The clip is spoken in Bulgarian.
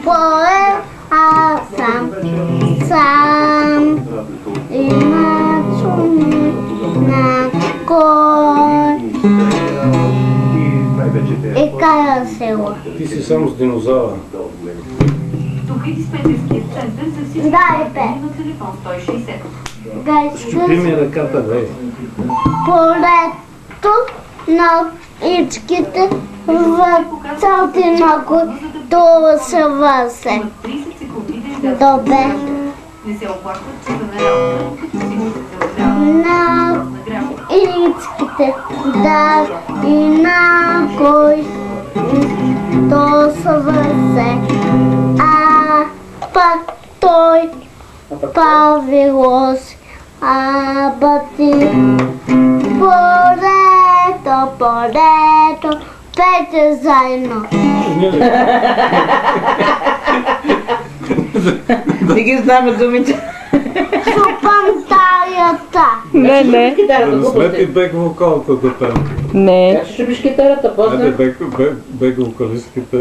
Поле, а сам и на чуми, на кой и кара село. Ти си само с динозавър. Дай бе. Щупи ми ръката, бе. Полето на ичките в цялото много това се въсе. Добре. На ичките, да, и на кой то се въсе. А пак той Павилос, а бати Полето, пейте заедно. Не ги знаме думите. Чупам тарията. Не. Смети бек вокалата да пеем. Не. Ще чупиш китарата, после. Бек вокалистките.